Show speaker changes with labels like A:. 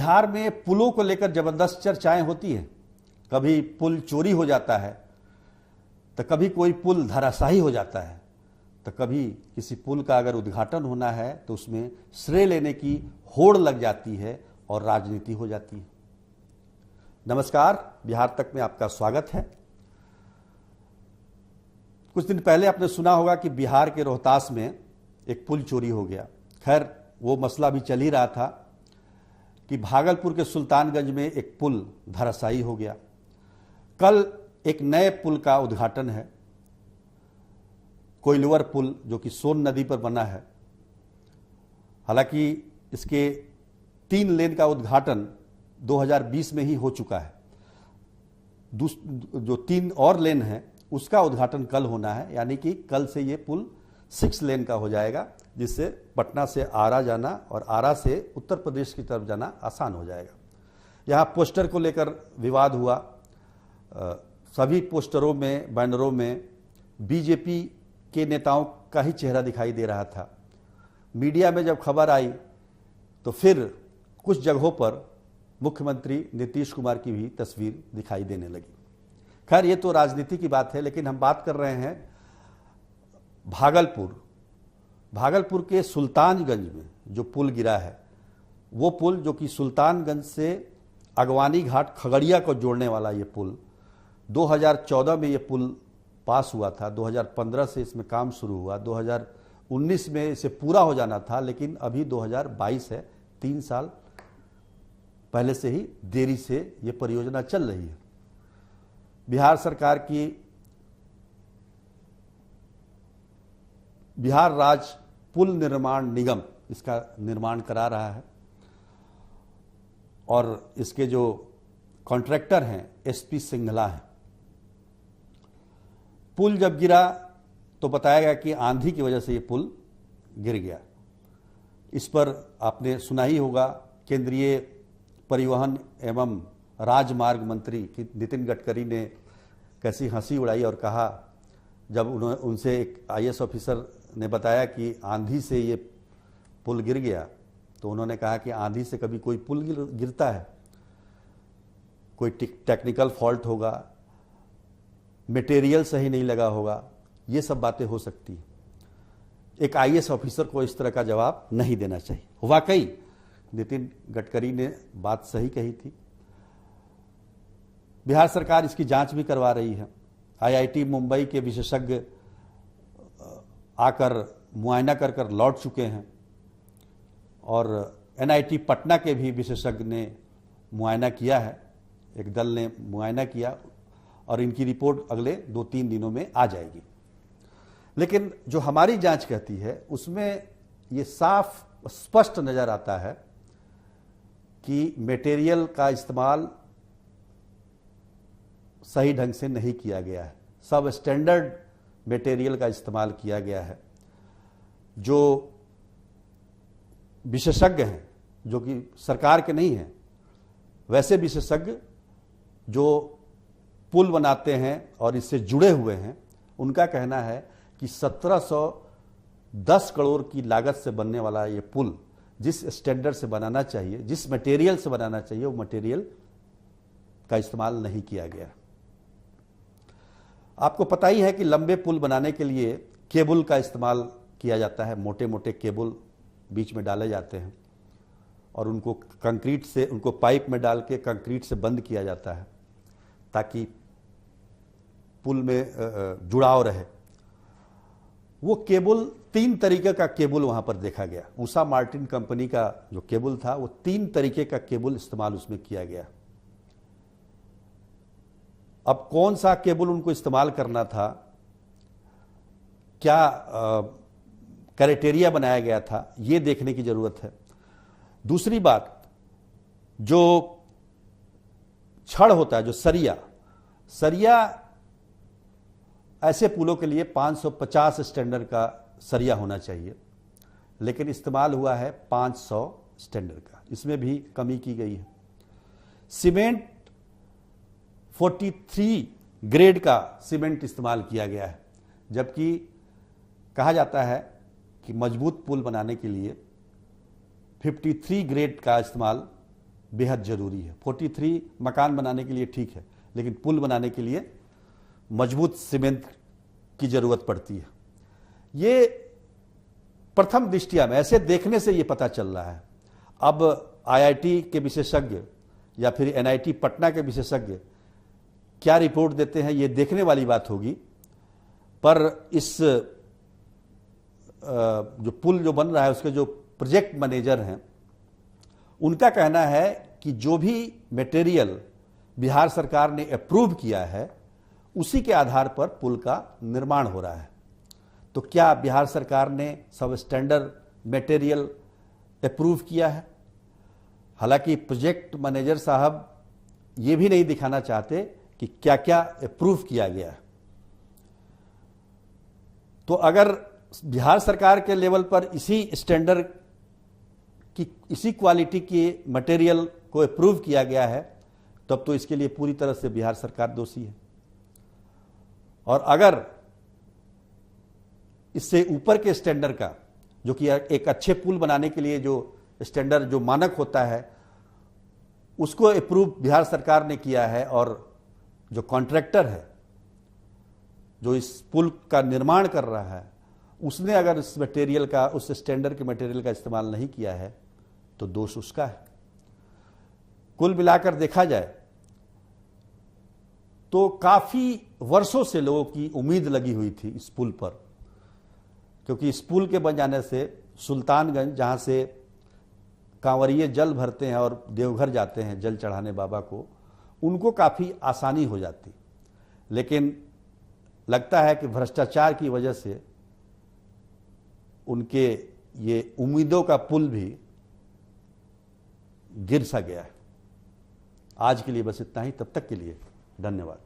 A: बिहार में पुलों को लेकर जबरदस्त चर्चाएं होती हैं। कभी पुल चोरी हो जाता है, तो कभी कोई पुल धराशायी हो जाता है, तो कभी किसी पुल का अगर उद्घाटन होना है तो उसमें श्रेय लेने की होड़ लग जाती है और राजनीति हो जाती है। नमस्कार, बिहार तक में आपका स्वागत है। कुछ दिन पहले आपने सुना होगा कि बिहार के रोहतास में एक पुल चोरी हो गया। खैर, वो मसला भी चल ही रहा था कि भागलपुर के सुल्तानगंज में एक पुल धराशायी हो गया। कल एक नए पुल का उद्घाटन है, कोइलवर पुल, जो कि सोन नदी पर बना है। हालांकि इसके 3 लेन का उद्घाटन 2020 में ही हो चुका है। जो 3 और लेन है उसका उद्घाटन कल होना है, यानी कि कल से ये पुल 6 लेन का हो जाएगा, जिससे पटना से आरा जाना और आरा से उत्तर प्रदेश की तरफ जाना आसान हो जाएगा। यहाँ पोस्टर को लेकर विवाद हुआ। सभी पोस्टरों में, बैनरों में बीजेपी के नेताओं का ही चेहरा दिखाई दे रहा था। मीडिया में जब खबर आई तो फिर कुछ जगहों पर मुख्यमंत्री नीतीश कुमार की भी तस्वीर दिखाई देने लगी। खैर, ये तो राजनीति की बात है, लेकिन हम बात कर रहे हैं भागलपुर के सुल्तानगंज में जो पुल गिरा है, वो पुल जो कि सुल्तानगंज से अगवानी घाट खगड़िया को जोड़ने वाला ये पुल 2014 में ये पुल पास हुआ था। 2015 से इसमें काम शुरू हुआ, 2019 में इसे पूरा हो जाना था, लेकिन अभी 2022 है। 3 साल पहले से ही देरी से ये परियोजना चल रही है। बिहार सरकार की बिहार राज्य पुल निर्माण निगम इसका निर्माण करा रहा है और इसके जो कॉन्ट्रैक्टर हैं एसपी सिंघला हैं। पुल जब गिरा तो बताया गया कि आंधी की वजह से ये पुल गिर गया। इस पर आपने सुना ही होगा, केंद्रीय परिवहन एवं राजमार्ग मंत्री नितिन गडकरी ने कैसी हंसी उड़ाई और कहा, जब उनसे एक आईएएस ऑफिसर ने बताया कि आंधी से ये पुल गिर गया, तो उन्होंने कहा कि आंधी से कभी कोई पुल गिरता है? कोई टेक्निकल फॉल्ट होगा, मटेरियल सही नहीं लगा होगा, ये सब बातें हो सकती हैं। एक आईएएस ऑफिसर को इस तरह का जवाब नहीं देना चाहिए। वाकई नितिन गडकरी ने बात सही कही थी। बिहार सरकार इसकी जांच भी करवा रही है। आईआईटी मुंबई के विशेषज्ञ आकर मुआयना कर लौट चुके हैं और एनआईटी पटना के भी विशेषज्ञ ने मुआयना किया है। एक दल ने मुआयना किया और इनकी रिपोर्ट अगले 2-3 दिनों में आ जाएगी। लेकिन जो हमारी जांच कहती है उसमें ये साफ स्पष्ट नजर आता है कि मटेरियल का इस्तेमाल सही ढंग से नहीं किया गया है। सब स्टैंडर्ड मटेरियल का इस्तेमाल किया गया है। जो विशेषज्ञ हैं, जो कि सरकार के नहीं हैं, वैसे विशेषज्ञ जो पुल बनाते हैं और इससे जुड़े हुए हैं, उनका कहना है कि 1710 करोड़ की लागत से बनने वाला ये पुल जिस स्टैंडर्ड से बनाना चाहिए, जिस मटेरियल से बनाना चाहिए, वो मटेरियल का इस्तेमाल नहीं किया गया। आपको पता ही है कि लंबे पुल बनाने के लिए केबल का इस्तेमाल किया जाता है। मोटे मोटे केबल बीच में डाले जाते हैं और उनको कंक्रीट से, उनको पाइप में डाल के कंक्रीट से बंद किया जाता है ताकि पुल में जुड़ाव रहे। वो केबल 3 तरीके का केबल वहां पर देखा गया। उषा मार्टिन कंपनी का जो केबल था, वो 3 तरीके का केबल इस्तेमाल उसमें किया गया। अब कौन सा केबल उनको इस्तेमाल करना था, क्या क्राइटेरिया बनाया गया था, ये देखने की जरूरत है। दूसरी बात, जो छड़ होता है, जो सरिया ऐसे पुलों के लिए 550 स्टैंडर्ड का सरिया होना चाहिए, लेकिन इस्तेमाल हुआ है 500 स्टैंडर्ड का। इसमें भी कमी की गई है। सीमेंट 43 ग्रेड का सीमेंट इस्तेमाल किया गया है, जबकि कहा जाता है कि मजबूत पुल बनाने के लिए 53 ग्रेड का इस्तेमाल बेहद जरूरी है। 43 मकान बनाने के लिए ठीक है, लेकिन पुल बनाने के लिए मजबूत सीमेंट की जरूरत पड़ती है। ये प्रथम दृष्टिया में ऐसे देखने से ये पता चल रहा है। अब आईआईटी के विशेषज्ञ या फिर एनआईटी पटना के विशेषज्ञ क्या रिपोर्ट देते हैं, ये देखने वाली बात होगी। पर इस जो पुल जो बन रहा है उसके जो प्रोजेक्ट मैनेजर हैं, उनका कहना है कि जो भी मटेरियल बिहार सरकार ने अप्रूव किया है उसी के आधार पर पुल का निर्माण हो रहा है। तो क्या बिहार सरकार ने सब स्टैंडर्ड मटेरियल अप्रूव किया है? हालांकि प्रोजेक्ट मैनेजर साहब ये भी नहीं दिखाना चाहते कि क्या क्या अप्रूव किया गया है। तो अगर बिहार सरकार के लेवल पर इसी स्टैंडर्ड की इसी क्वालिटी की मटेरियल को अप्रूव किया गया है, तब तो इसके लिए पूरी तरह से बिहार सरकार दोषी है। और अगर इससे ऊपर के स्टैंडर्ड का, जो कि एक अच्छे पुल बनाने के लिए जो स्टैंडर्ड जो मानक होता है, उसको अप्रूव बिहार सरकार ने किया है, और जो कॉन्ट्रैक्टर है जो इस पुल का निर्माण कर रहा है उसने अगर इस मटेरियल का, उस स्टैंडर्ड के मटेरियल का इस्तेमाल नहीं किया है तो दोष उसका है। कुल मिलाकर देखा जाए तो काफी वर्षों से लोगों की उम्मीद लगी हुई थी इस पुल पर, क्योंकि इस पुल के बन जाने से सुल्तानगंज, जहां से कांवरिये जल भरते हैं और देवघर जाते हैं जल चढ़ाने बाबा को, उनको काफी आसानी हो जाती। लेकिन लगता है कि भ्रष्टाचार की वजह से उनके ये उम्मीदों का पुल भी गिर सा गया है। आज के लिए बस इतना ही। तब तक के लिए धन्यवाद।